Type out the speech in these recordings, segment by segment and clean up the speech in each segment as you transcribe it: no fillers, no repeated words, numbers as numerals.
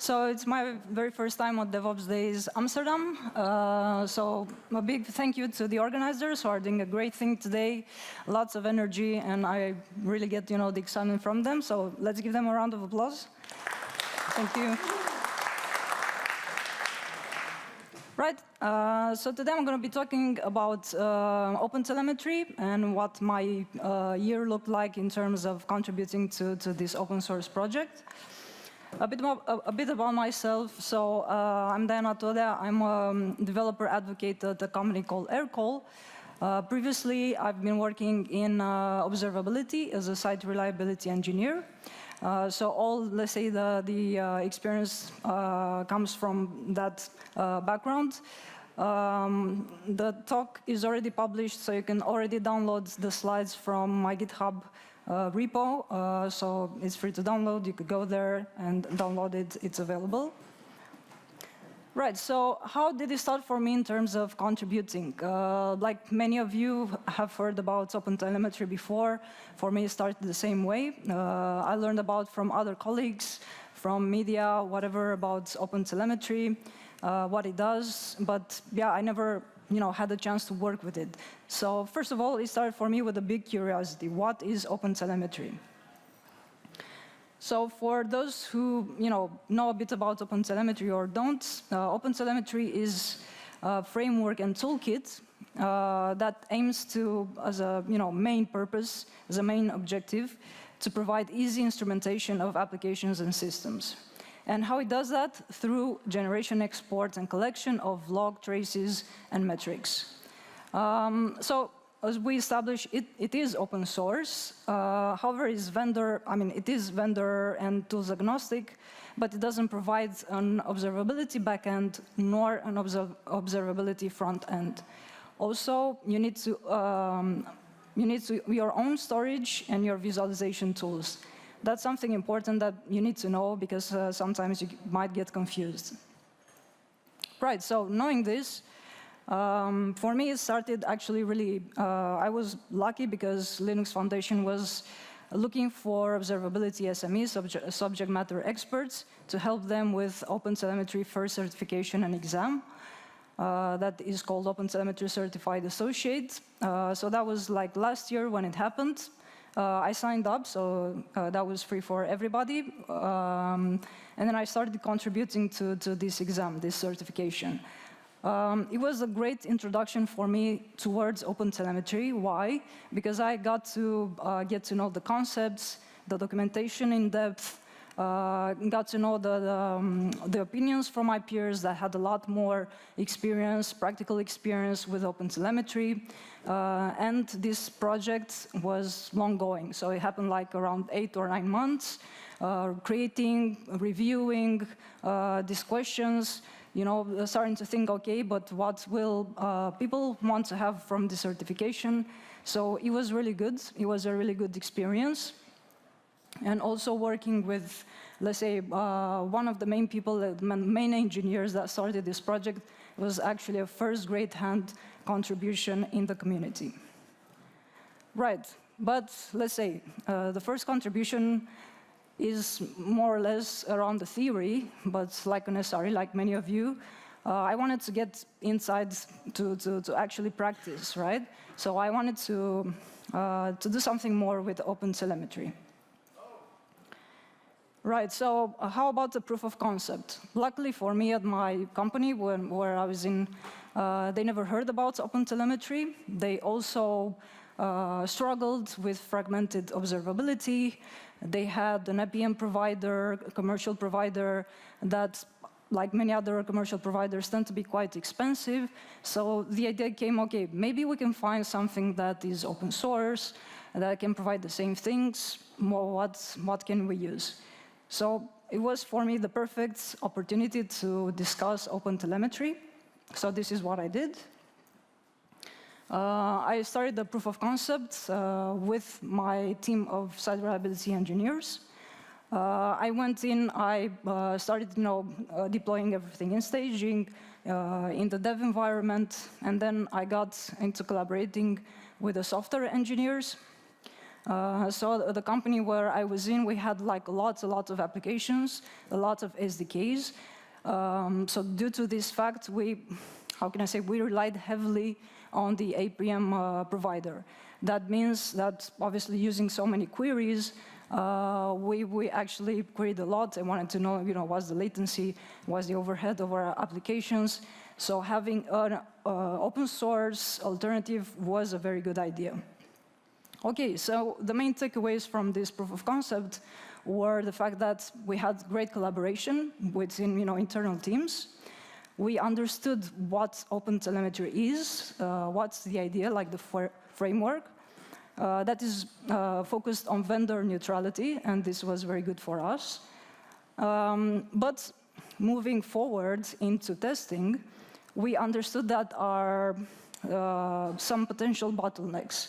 So it's my very first time at DevOps Days Amsterdam. So a big thank you to the organizers who are doing a great thing today. Lots of energy, and I really get the excitement from them. So let's give them a round of applause. Thank you. Right, so today I'm going to be talking about OpenTelemetry and what my year looked like in terms of contributing to this open source project. A bit about myself. So I'm Diana Todea. I'm a developer advocate at a company called Aircall. Previously, I've been working in observability as a site reliability engineer. So all, let's say, the experience comes from that background. The talk is already published, so you can already download the slides from my GitHub repo. So it's free to download. You could go there and download it. It's available. Right, so how did it start for me in terms of contributing? Like many of you have heard about OpenTelemetry before. For me, it started the same way. I learned about from other colleagues, from media, whatever, about OpenTelemetry, what it does. But yeah, I never had a chance to work with it. So first of all, it started for me with a big curiosity. What is OpenTelemetry? So for those who know a bit about OpenTelemetry or don't, OpenTelemetry is a framework and toolkit that aims to, as a main purpose, as a main objective, to provide easy instrumentation of applications and systems. And how it does that? Through generation, export, and collection of log traces and metrics. So as we established, it is open source. However, it is vendor and tools agnostic, but it doesn't provide an observability backend nor an observability front end. Also, you need your own storage and your visualization tools. That's something important that you need to know because sometimes you might get confused. Right, so knowing this, for me, it started actually really, I was lucky because Linux Foundation was looking for observability SMEs, subject matter experts, to help them with OpenTelemetry first certification and exam. That is called OpenTelemetry Certified Associate. So that was like last year when it happened. I signed up, so that was free for everybody. And then I started contributing to this exam, this certification. It was a great introduction for me towards OpenTelemetry. Why? Because I got to get to know the concepts, the documentation in depth, got to know the opinions from my peers that had a lot more experience, practical experience with OpenTelemetry. And this project was long going. So it happened like around 8 or 9 months, creating, reviewing these questions, starting to think, okay, but what will people want to have from the certification? So it was really good. It was a really good experience. And also working with, let's say, one of the main people, the main engineers that started this project was actually a first great hand contribution in the community. Right, but let's say the first contribution is more or less around the theory, but like an SRE, like many of you, I wanted to get inside to actually practice, right? So I wanted to do something more with OpenTelemetry. Right, so how about the proof of concept? Luckily for me at my company, where I was in, they never heard about OpenTelemetry. They also struggled with fragmented observability. They had an APM provider, a commercial provider that, like many other commercial providers, tend to be quite expensive. So the idea came, okay, maybe we can find something that is open source, that can provide the same things. What can we use? So it was, for me, the perfect opportunity to discuss OpenTelemetry. So this is what I did. I started the proof of concept with my team of site reliability engineers. I went in, I started deploying everything in staging, in the dev environment, and then I got into collaborating with the software engineers. So the company where I was in, we had like a lot of applications, a lot of SDKs. So due to this fact, we relied heavily on the APM provider. That means that obviously using so many queries, we actually queried a lot. I wanted to know, what's the latency, what's the overhead of our applications. So having an open source alternative was a very good idea. Okay, so the main takeaways from this proof of concept were the fact that we had great collaboration within internal teams. We understood what OpenTelemetry is, what's the idea, like the framework. That is focused on vendor neutrality, and this was very good for us. But moving forward into testing, we understood that are some potential bottlenecks.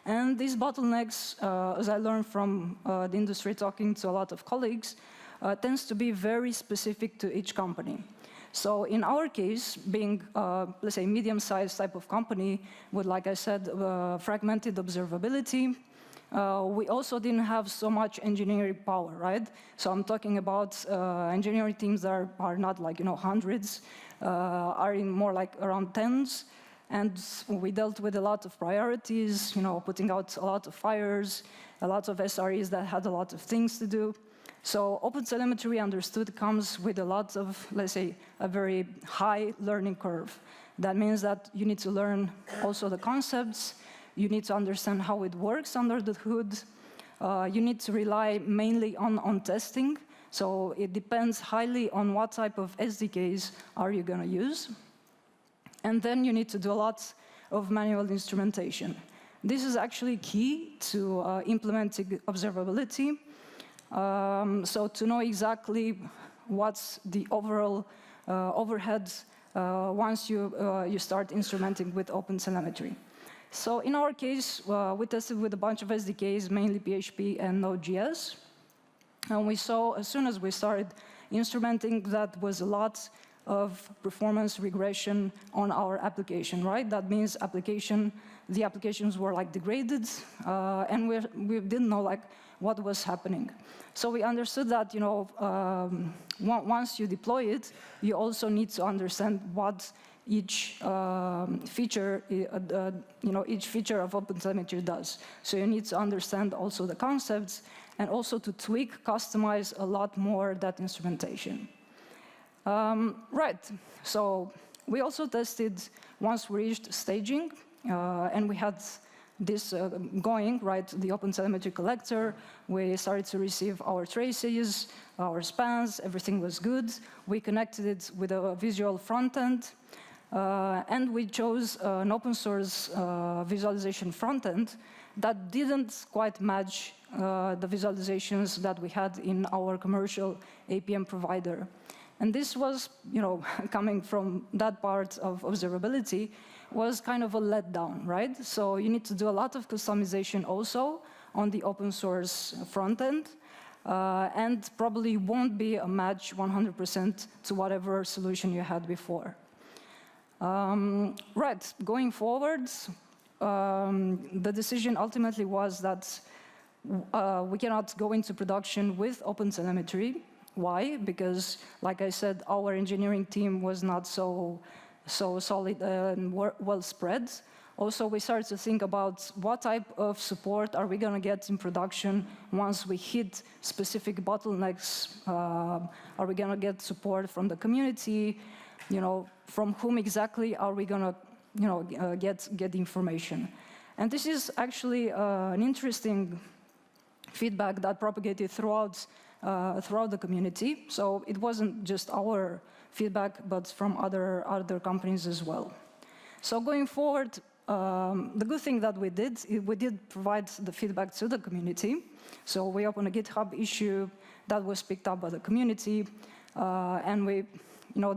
And these bottlenecks, as I learned from the industry talking to a lot of colleagues, tends to be very specific to each company. So in our case, being, let's say, medium-sized type of company with, like I said, fragmented observability, we also didn't have so much engineering power, right? So I'm talking about engineering teams that are not like, hundreds, are in more like around tens. And we dealt with a lot of priorities, putting out a lot of fires, a lot of SREs that had a lot of things to do. So OpenTelemetry understood comes with a lot of, let's say, a very high learning curve. That means that you need to learn also the concepts, you need to understand how it works under the hood, you need to rely mainly on testing. So it depends highly on what type of SDKs are you going to use. And then you need to do a lot of manual instrumentation. This is actually key to implementing observability. So to know exactly what's the overall overhead once you start instrumenting with OpenTelemetry. So in our case, we tested with a bunch of SDKs, mainly PHP and Node.js. And we saw, as soon as we started instrumenting, that was a lot of performance regression on our application, right? That means the applications were like degraded, and we didn't know like what was happening. So we understood that once you deploy it, you also need to understand what each feature, each feature of OpenTelemetry does. So you need to understand also the concepts and also to tweak, customize a lot more that instrumentation. Right, so we also tested once we reached staging, and we had this going, right, the OpenTelemetry collector. We started to receive our traces, our spans, everything was good. We connected it with a visual front end, and we chose an open source visualization front end that didn't quite match the visualizations that we had in our commercial APM provider. And this was, coming from that part of observability, was kind of a letdown, right? So you need to do a lot of customization also on the open source front end, and probably won't be a match 100% to whatever solution you had before. Right, going forward, the decision ultimately was that we cannot go into production with OpenTelemetry. Why? Because, like I said, our engineering team was not so solid and well spread. Also, we started to think about what type of support are we going to get in production once we hit specific bottlenecks. Are we going to get support from the community? From whom exactly are we going to get information? And this is actually an interesting feedback that propagated throughout the community. So it wasn't just our feedback, but from other companies as well. So going forward, the good thing that we did provide the feedback to the community. So we opened a GitHub issue that was picked up by the community, and we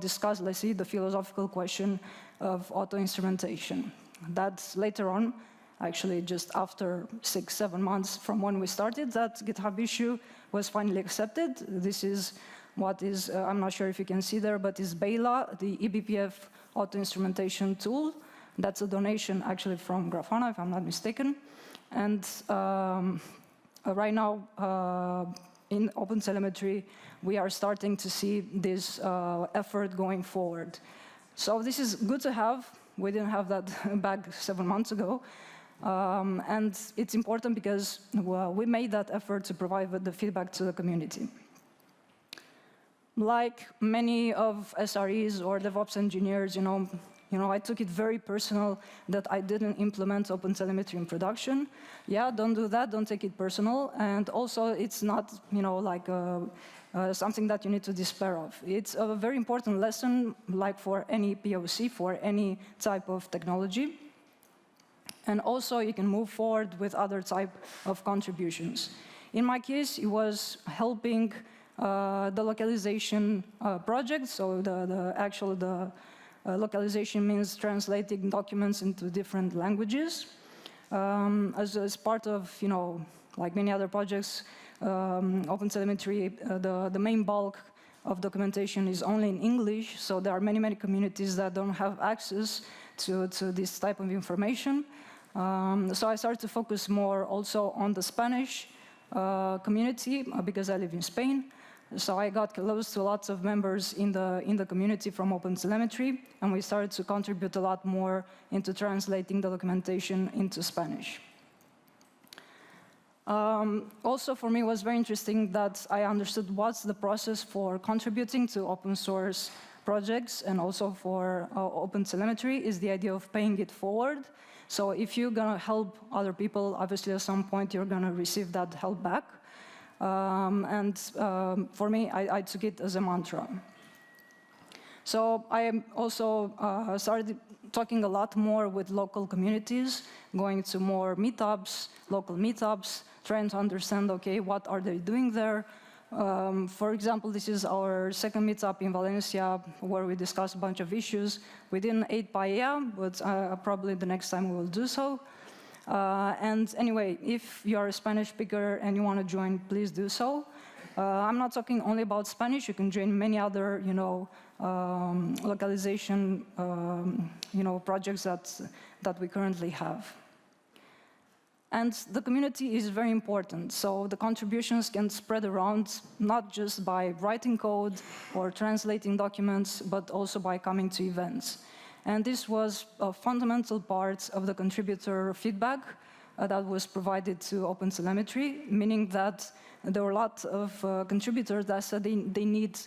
discussed, let's see, the philosophical question of auto-instrumentation. That's later on, actually just after 6-7 months from when we started, that GitHub issue was finally accepted. This is what is, I'm not sure if you can see there, but is Bela, the eBPF auto-instrumentation tool. That's a donation actually from Grafana, if I'm not mistaken. And right now, in OpenTelemetry, we are starting to see this effort going forward. So this is good to have. We didn't have that back 7 months ago. And it's important because we made that effort to provide the feedback to the community. Like many of SREs or DevOps engineers, I took it very personal that I didn't implement OpenTelemetry in production. Yeah, don't do that, don't take it personal. And also, it's not, something that you need to despair of. It's a very important lesson, like for any POC, for any type of technology. And also, you can move forward with other type of contributions. In my case, it was helping the localization project, so the localization means translating documents into different languages. As part of, like many other projects, OpenTelemetry, the main bulk of documentation is only in English, so there are many, many communities that don't have access to this type of information. So I started to focus more also on the Spanish community because I live in Spain. So I got close to lots of members in the community from OpenTelemetry, and we started to contribute a lot more into translating the documentation into Spanish. Also, for me, it was very interesting that I understood what's the process for contributing to open source projects, and also for OpenTelemetry is the idea of paying it forward. So if you're going to help other people, obviously at some point you're going to receive that help back. For me, I took it as a mantra. So I also started talking a lot more with local communities, going to more meetups, local meetups, trying to understand, okay, what are they doing there? For example, this is our second meetup in Valencia, where we discussed a bunch of issues. We didn't eat paella, but probably the next time we will do so. And anyway, if you are a Spanish speaker and you want to join, please do so. I'm not talking only about Spanish. You can join many other, localization, projects that we currently have. And the community is very important. So the contributions can spread around, not just by writing code or translating documents, but also by coming to events. And this was a fundamental part of the contributor feedback that was provided to OpenTelemetry, meaning that there were a lot of contributors that said they need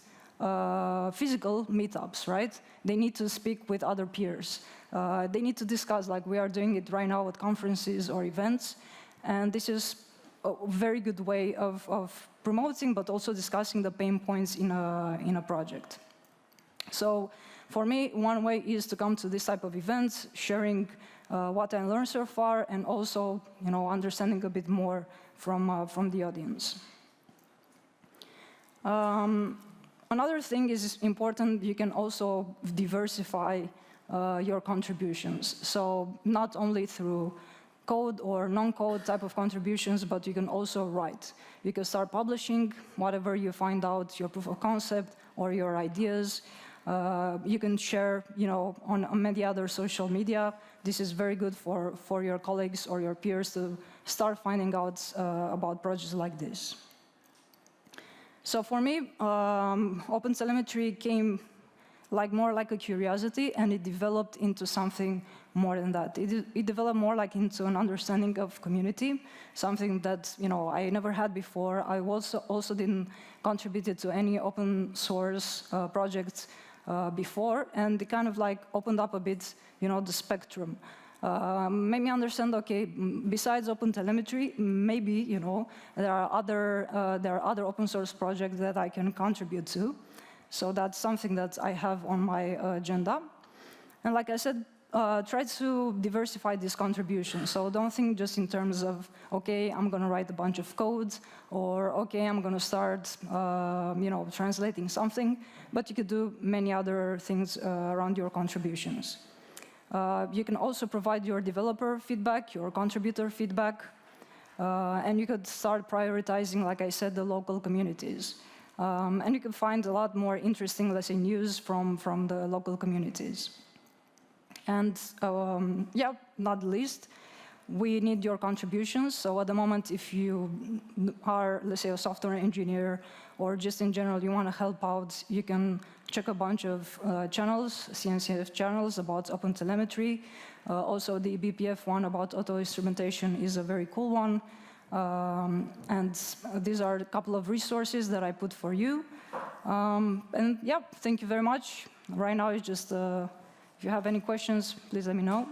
physical meetups, right? They need to speak with other peers. They need to discuss, like we are doing it right now at conferences or events. And this is a very good way of promoting, but also discussing the pain points in a project. So for me, one way is to come to this type of events, sharing what I learned so far, and also, understanding a bit more from the audience. Another thing is important. You can also diversify your contributions. So not only through code or non-code type of contributions, but you can also write. You can start publishing whatever you find out, your proof of concept or your ideas. You can share, on many other social media. This is very good for your colleagues or your peers to start finding out about projects like this. So for me, OpenTelemetry came more like a curiosity, and it developed into something more than that. It developed more like into an understanding of community, something that I never had before. I also didn't contribute to any open source projects before, and it kind of opened up a bit, the spectrum. Made me understand, okay, besides OpenTelemetry, maybe, there are other open source projects that I can contribute to. So that's something that I have on my agenda. And like I said, try to diversify these contributions. So don't think just in terms of, okay, I'm going to write a bunch of code, or okay, I'm going to start, translating something. But you could do many other things around your contributions. You can also provide your developer feedback, your contributor feedback, and you could start prioritizing, like I said, the local communities. And you can find a lot more interesting, let's say, news from the local communities. And yeah, not least, we need your contributions. So at the moment, if you are, let's say, a software engineer, or just in general, you want to help out, you can check a bunch of channels, CNCF channels about OpenTelemetry. Also, the BPF one about auto-instrumentation is a very cool one. And these are a couple of resources that I put for you. And yeah, thank you very much. Right now, it's just, if you have any questions, please let me know.